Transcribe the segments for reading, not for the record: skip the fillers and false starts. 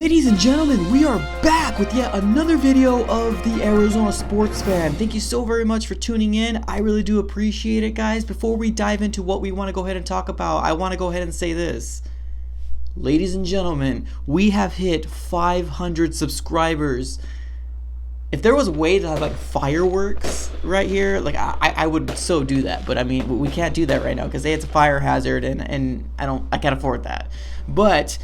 Ladies and gentlemen, we are back with yet another video of the Arizona Sports Fan. Thank you so very much for tuning in. I really do appreciate it, guys. Before we dive into what we want to go ahead and talk about, I want to go ahead and say this. Ladies and gentlemen, we have hit 500 subscribers. If there was a way to have like fireworks right here, like I would so do that. But I mean, we can't do that right now because it's a fire hazard and I can't afford that. But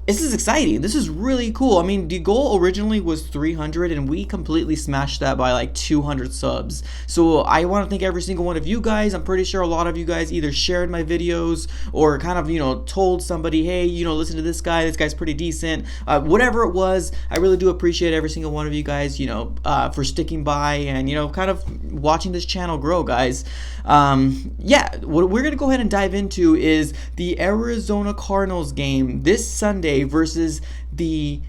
this is exciting. This is really cool. I mean, the goal originally was 300 and we completely smashed that by like 200 subs. So I want to thank every single one of you guys. I'm pretty sure a lot of you guys either shared my videos or kind of, told somebody, hey, listen to this guy. This guy's pretty decent. Whatever it was, I really do appreciate every single one of you guys, for sticking by and, kind of watching this channel grow, guys. What we're going to go ahead and dive into is the Arizona Cardinals game this Sunday versus the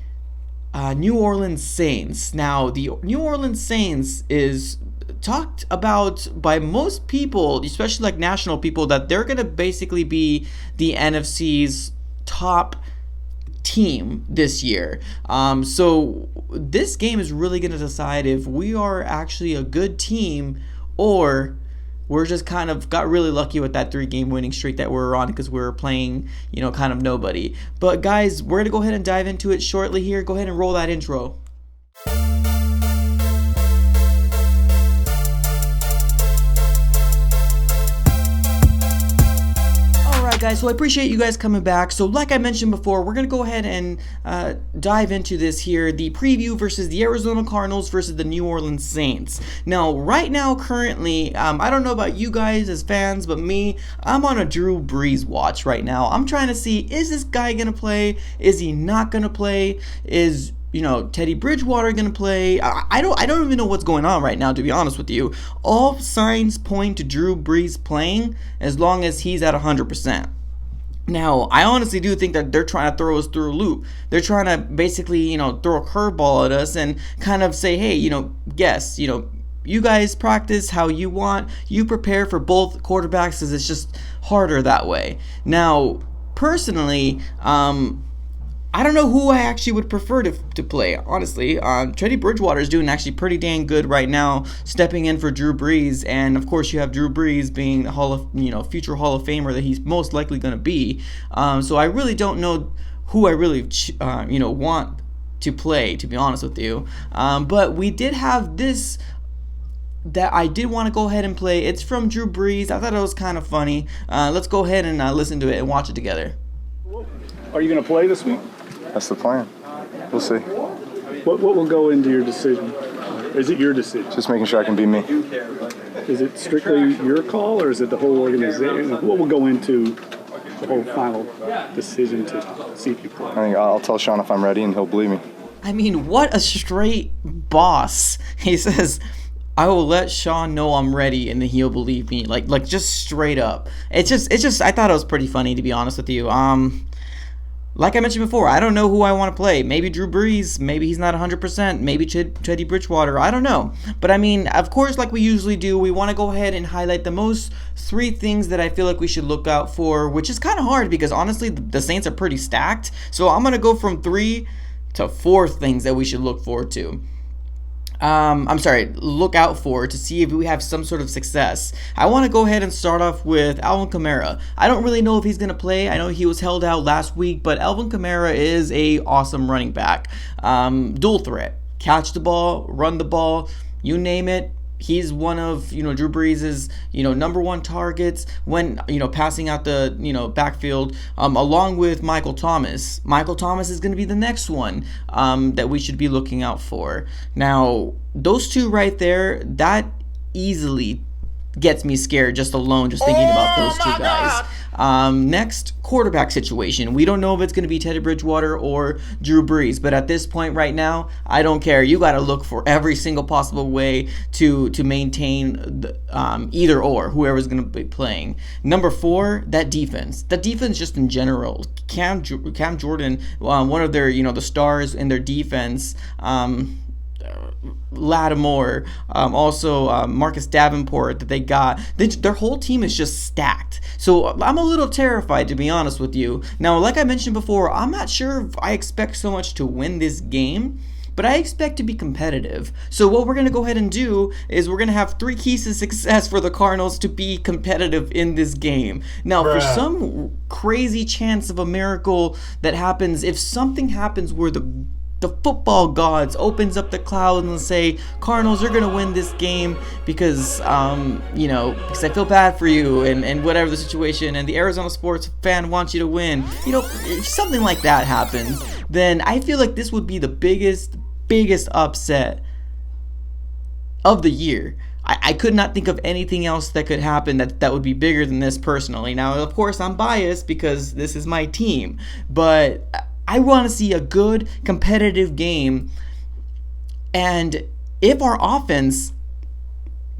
New Orleans Saints. Now, the New Orleans Saints is talked about by most people, especially like national people, that they're going to basically be the NFC's top team this year. So this game is really going to decide if we are actually a good team or we're just kind of got really lucky with that 3-game winning streak that we're on because we're playing, kind of nobody. But guys, we're going to go ahead and dive into it shortly here. Go ahead and roll that intro. Guys, so I appreciate you guys coming back. So like I mentioned before, we're gonna go ahead and dive into this here, the preview versus the Arizona Cardinals versus the New Orleans Saints. Now right now currently, I don't know about you guys as fans, but me, I'm on a Drew Brees watch right now. I'm trying to see, is this guy gonna play? Is he not gonna play? Is Teddy Bridgewater gonna play? I don't even know what's going on right now, to be honest with you. All signs point to Drew Brees playing as long as he's at 100%. Now, I honestly do think that they're trying to throw us through a loop. They're trying to basically, throw a curveball at us and kind of say, hey, guess, you guys practice how you want. You prepare for both quarterbacks because it's just harder that way. Now, personally, I don't know who I actually would prefer to play, honestly. Teddy Bridgewater is doing actually pretty dang good right now, stepping in for Drew Brees, and of course you have Drew Brees being the future Hall of Famer that he's most likely going to be. So I really don't know who I really want to play, to be honest with you. But we did have this that I did want to go ahead and play. It's from Drew Brees. I thought it was kind of funny. Let's go ahead and listen to it and watch it together. Are you going to play this week? That's the plan. We'll see. What will go into your decision? Is it your decision? Just making sure I can be me. Is it strictly your call, or is it the whole organization? What will go into the whole final decision to see if you play? I think I'll tell Sean if I'm ready, and he'll believe me. I mean, what a straight boss. He says, I will let Sean know I'm ready and then he'll believe me. Like just straight up. It's just I thought it was pretty funny, to be honest with you. Like I mentioned before, I don't know who I want to play. Maybe Drew Brees, maybe he's not 100%, maybe Teddy Bridgewater, I don't know. But I mean, of course, like we usually do, we want to go ahead and highlight the 3 things that I feel like we should look out for, which is kind of hard because honestly, the Saints are pretty stacked. So I'm going to go from 3 to 4 things that we should look forward to. Look out for to see if we have some sort of success. I want to go ahead and start off with Alvin Kamara. I don't really know if he's going to play. I know he was held out last week, but Alvin Kamara is a awesome running back. Dual threat. Catch the ball, run the ball, you name it. He's one of, Drew Brees' number 1 targets when, passing out the, backfield, along with Michael Thomas. Michael Thomas is going to be the next one that we should be looking out for. Now, those 2 right there, that easily gets me scared just thinking about those 2 guys. Next, quarterback situation. We don't know if it's going to be Teddy Bridgewater or Drew Brees, but at this point right now, I don't care. You got to look for every single possible way to maintain the, either or, whoever's going to be playing. Number 4, that defense. That defense just in general. Cam Jordan, one of their, the stars in their defense, Lattimore, also Marcus Davenport that they got. Their whole team is just stacked. So I'm a little terrified, to be honest with you. Now, like I mentioned before, I'm not sure if I expect so much to win this game, but I expect to be competitive. So what we're going to go ahead and do is we're going to have 3 keys to success for the Cardinals to be competitive in this game. Now, for some crazy chance of a miracle that happens, if something happens where the football gods opens up the clouds and say, Cardinals, you're gonna win this game because because I feel bad for you and whatever the situation, and the Arizona sports fan wants you to win, if something like that happens, then I feel like this would be the biggest upset of the year. I could not think of anything else that could happen that would be bigger than this personally. Now, of course, I'm biased because this is my team, but I want to see a good competitive game, and if our offense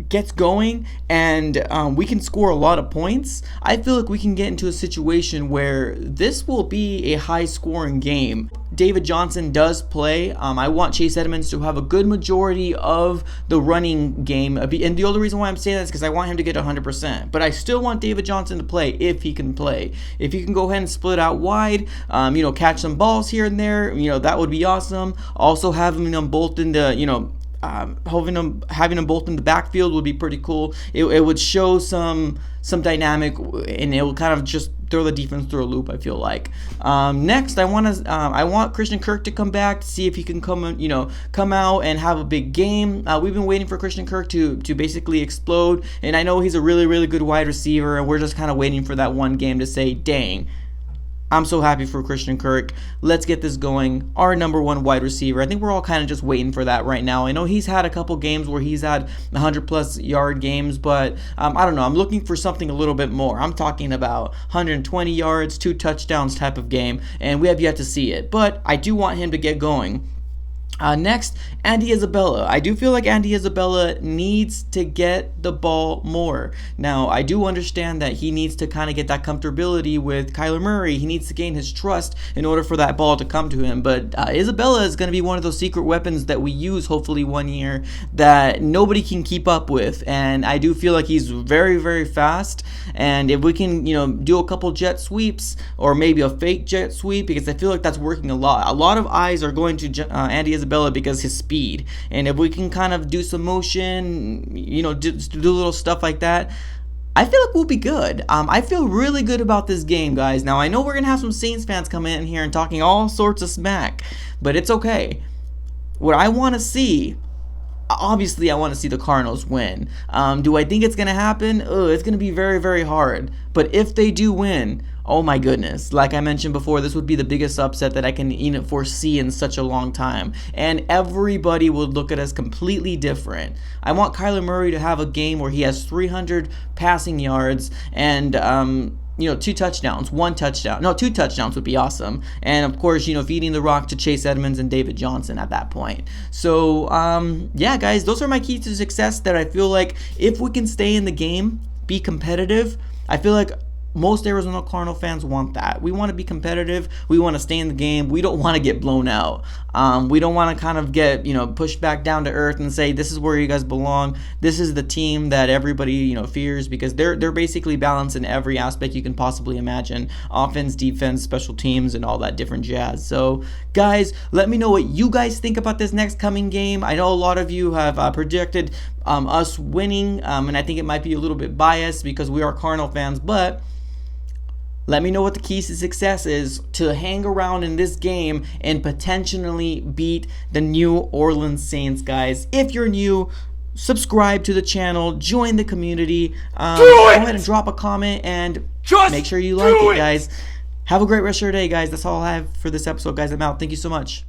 gets going and we can score a lot of points, I feel like we can get into a situation where this will be a high scoring game. David Johnson does play. I want Chase Edmonds to have a good majority of the running game, and the only reason why I'm saying that is because I want him to get 100%, but I still want David Johnson to play if he can play. If he can go ahead and split out wide, catch some balls here and there, that would be awesome. Also having them both in the, having them both in the backfield would be pretty cool. It would show some dynamic, and it will kind of just throw the defense through a loop, I feel like. Next, I want Christian Kirk to come back to see if he can come out and have a big game. We've been waiting for Christian Kirk to basically explode, and I know he's a really, really good wide receiver, and we're just kind of waiting for that one game to say, dang, I'm so happy for Christian Kirk. Let's get this going. Our number 1 wide receiver. I think we're all kind of just waiting for that right now. I know he's had a couple games where he's had 100+ yard games, but I don't know. I'm looking for something a little bit more. I'm talking about 120 yards, 2 touchdowns type of game, and we have yet to see it. But I do want him to get going. Next, Andy Isabella. I do feel like Andy Isabella needs to get the ball more. Now, I do understand that he needs to kind of get that comfortability with Kyler Murray. He needs to gain his trust in order for that ball to come to him. But Isabella is going to be one of those secret weapons that we use hopefully one year that nobody can keep up with. And I do feel like he's very, very fast. And if we can, do a couple jet sweeps or maybe a fake jet sweep, because I feel like that's working a lot. A lot of eyes are going to Andy Isabella because his speed, and if we can kind of do some motion, do little stuff like that, I feel like we'll be good. I feel really good about this game, guys. Now, I know we're gonna have some Saints fans come in here and talking all sorts of smack, but it's okay. What I want to see, obviously, I want to see the Cardinals win. Do I think it's going to happen? It's going to be very, very hard. But if they do win, oh my goodness. Like I mentioned before, this would be the biggest upset that I can foresee in such a long time. And everybody would look at us completely different. I want Kyler Murray to have a game where he has 300 passing yards and 2 touchdowns, 1 touchdown. No, 2 touchdowns would be awesome. And of course, feeding the rock to Chase Edmonds and David Johnson at that point. So, yeah, guys, those are my keys to success that I feel like if we can stay in the game, be competitive, I feel like most Arizona Cardinal fans want that. We want to be competitive. We want to stay in the game. We don't want to get blown out. We don't want to kind of get, pushed back down to earth and say, this is where you guys belong. This is the team that everybody, fears, because they're basically balanced in every aspect you can possibly imagine. Offense, defense, special teams, and all that different jazz. So, guys, let me know what you guys think about this next coming game. I know a lot of you have projected us winning, and I think it might be a little bit biased because we are Cardinal fans, but let me know what the keys to success is to hang around in this game and potentially beat the New Orleans Saints, guys. If you're new, subscribe to the channel, join the community, go ahead and drop a comment, and make sure you like it, guys. Have a great rest of your day, guys. That's all I have for this episode, guys. I'm out. Thank you so much.